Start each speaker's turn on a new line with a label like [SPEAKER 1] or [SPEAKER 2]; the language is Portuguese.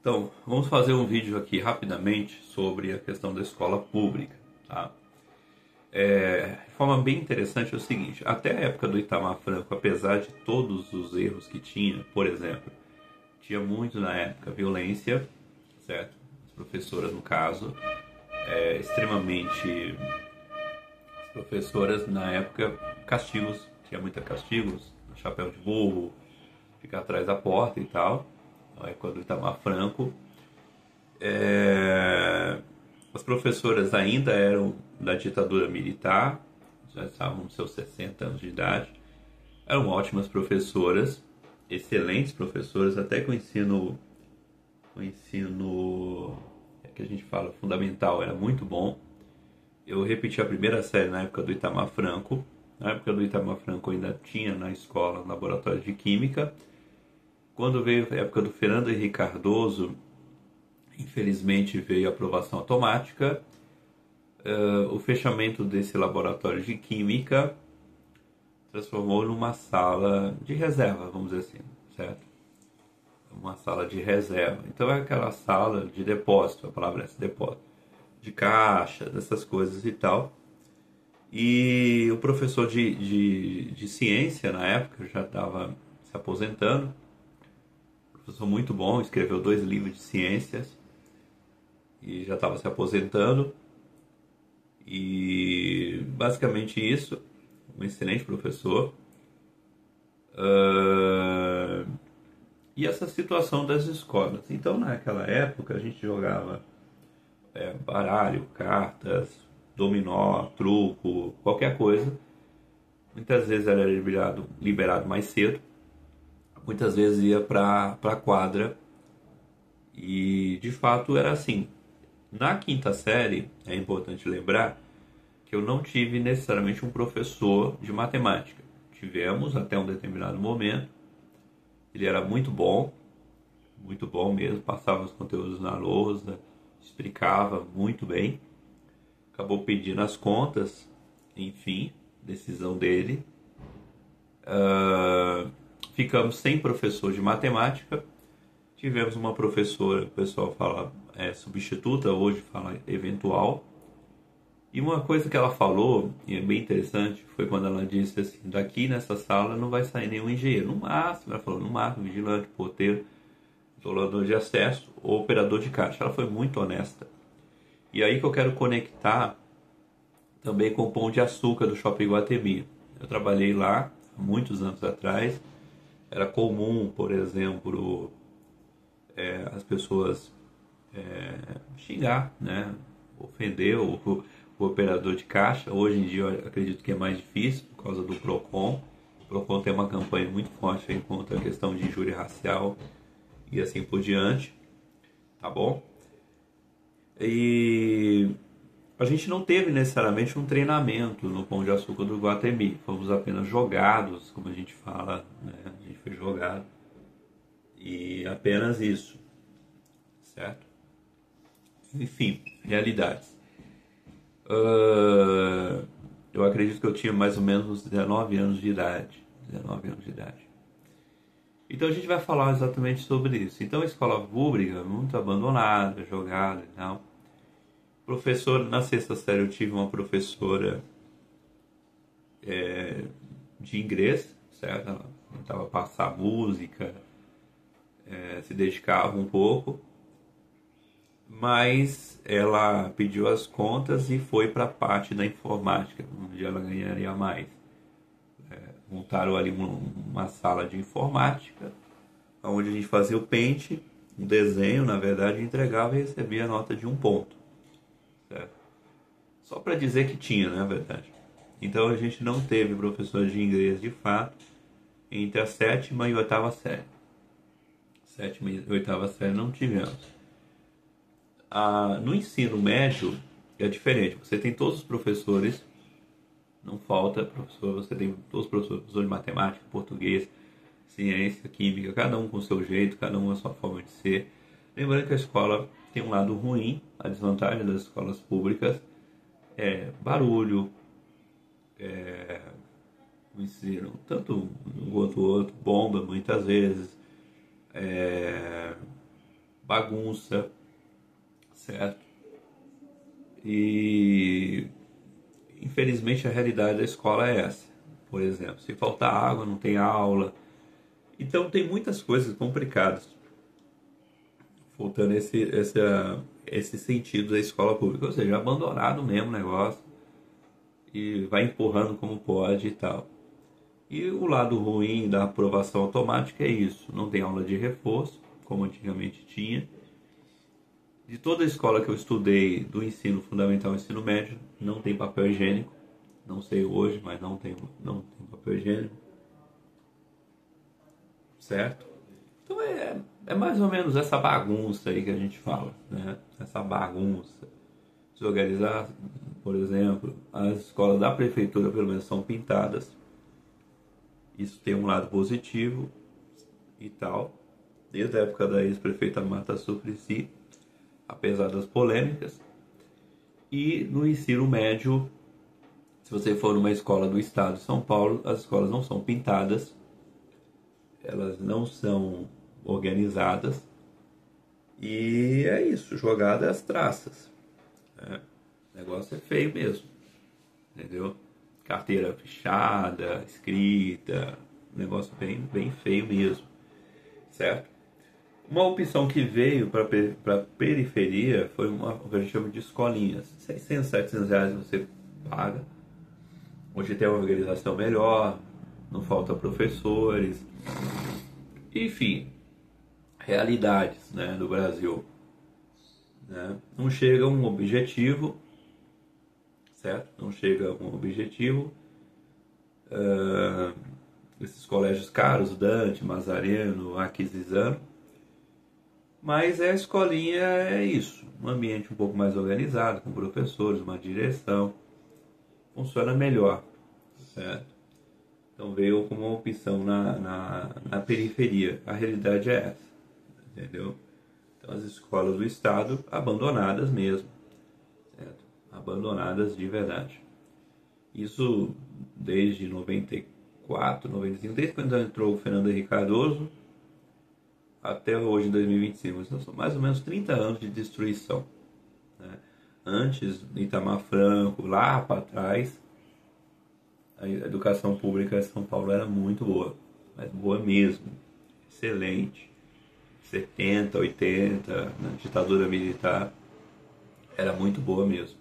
[SPEAKER 1] Então, vamos fazer um vídeo aqui rapidamente sobre a questão da escola pública, tá? De forma bem interessante é o seguinte, até a época do Itamar Franco, apesar de todos os erros que tinha, por exemplo, tinha muito na época violência, certo? As professoras, no caso, extremamente... As professoras, na época, castigos, tinha muita castigos, chapéu de burro, ficar atrás da porta e tal, na época do Itamar Franco. As professoras ainda eram da ditadura militar, já estavam nos seus 60 anos de idade, eram ótimas professoras, excelentes professoras, até que o ensino que a gente fala fundamental era muito bom. Eu repeti a primeira série na época do Itamar Franco. Na época do Itamar Franco ainda tinha na escola um laboratório de química. Quando veio a época do Fernando Henrique Cardoso, infelizmente veio a aprovação automática. O fechamento desse laboratório de química transformou numa sala de reserva, vamos dizer assim, certo? Uma sala de reserva. Então é aquela sala de depósito, a palavra é essa, depósito, de caixa, dessas coisas e tal. E o professor de ciência, na época, já estava se aposentando. Professor muito bom, escreveu 2 livros de ciências e já estava se aposentando. E basicamente isso, um excelente professor. E essa situação das escolas. Então, naquela época, a gente jogava baralho, cartas, dominó, truco, qualquer coisa. Muitas vezes era liberado mais cedo, muitas vezes ia para a quadra. E de fato era assim. Na quinta série, é importante lembrar que eu não tive necessariamente um professor de matemática. Tivemos até um determinado momento. Ele era muito bom mesmo, passava os conteúdos na lousa, explicava muito bem. Acabou pedindo as contas, enfim, decisão dele. Ficamos sem professor de matemática. Tivemos uma professora, o pessoal fala substituta, hoje fala eventual. E uma coisa que ela falou, e é bem interessante, foi quando ela disse assim, daqui nessa sala não vai sair nenhum engenheiro. No máximo, ela falou, no máximo, vigilante, porteiro, controlador de acesso ou operador de caixa. Ela foi muito honesta. E aí que eu quero conectar também com o Pão de Açúcar do Shopping Iguatemi. Eu trabalhei lá há muitos anos atrás. Era comum, por exemplo, as pessoas xingar, né? Ofender o operador de caixa. Hoje em dia eu acredito que é mais difícil por causa do Procon. O Procon tem uma campanha muito forte contra a questão de injúria racial e assim por diante, tá bom? E a gente não teve necessariamente um treinamento no Pão de Açúcar do Iguatemi. Fomos apenas jogados, como a gente fala, né? A gente foi jogado. E apenas isso, certo? Enfim, realidades. Eu acredito que eu tinha mais ou menos uns 19 anos de idade. 19 anos de idade. Então a gente vai falar exatamente sobre isso. Então a escola pública, muito abandonada, jogada e tal. Professor, na sexta série eu tive uma professora de inglês, certo? Ela tentava passar música, se dedicava um pouco, mas ela pediu as contas e foi para a parte da informática, onde ela ganharia mais. Montaram ali uma sala de informática, onde a gente fazia o pente, um desenho, na verdade, entregava e recebia a nota de 1 ponto. Certo? Só para dizer que tinha, na verdade. Então a gente não teve professores de inglês de fato entre a 7ª e 8ª série. 7ª e 8ª série não tivemos. No ensino médio é diferente. Você tem todos os professores, não falta professor, você tem todos os professores de matemática, português, ciência, química, cada um com o seu jeito, cada um com a sua forma de ser. Lembrando que a escola tem um lado ruim, a desvantagem das escolas públicas é barulho, ensino, tanto um quanto o outro, bomba muitas vezes, bagunça, certo? E infelizmente a realidade da escola é essa. Por exemplo, se faltar água, não tem aula. Então tem muitas coisas complicadas. Faltando esse sentido da escola pública, ou seja, abandonado mesmo o negócio e vai empurrando como pode e tal. E o lado ruim da aprovação automática é isso, não tem aula de reforço, como antigamente tinha. De toda a escola que eu estudei, do ensino fundamental ao ensino médio, não tem papel higiênico. Não sei hoje, mas não tem papel higiênico. Certo? Então é mais ou menos essa bagunça aí que a gente fala, né? Essa bagunça. Desorganizar, por exemplo, as escolas da prefeitura pelo menos são pintadas. Isso tem um lado positivo e tal. Desde a época da ex-prefeita Marta Suplicy, apesar das polêmicas. E no ensino médio, se você for numa escola do estado de São Paulo, as escolas não são pintadas, elas não são organizadas, e é isso, jogada às traças. Né? O negócio é feio mesmo, entendeu? Carteira fechada, escrita, negócio bem, bem feio mesmo, certo? Uma opção que veio para a periferia foi o que a gente chama de escolinhas. 600, 700 reais você paga. Hoje tem uma organização melhor, não falta professores. Enfim, realidades, né, do Brasil. Né? Não chega a um objetivo, certo? Não chega a um objetivo. Esses colégios caros, Dante, Mazareno, Aquisizano. Mas a escolinha é isso, um ambiente um pouco mais organizado, com professores, uma direção, funciona melhor, certo? Então veio como uma opção na periferia, a realidade é essa, entendeu? Então as escolas do estado abandonadas mesmo, certo? Abandonadas de verdade. Isso desde 94, 95, desde quando entrou o Fernando Henrique Cardoso, até hoje, em 2025. Então, são mais ou menos 30 anos de destruição. Né? Antes, Itamar Franco, lá para trás, a educação pública em São Paulo era muito boa. Mas boa mesmo. Excelente. 70, 80, na ditadura militar, era muito boa mesmo.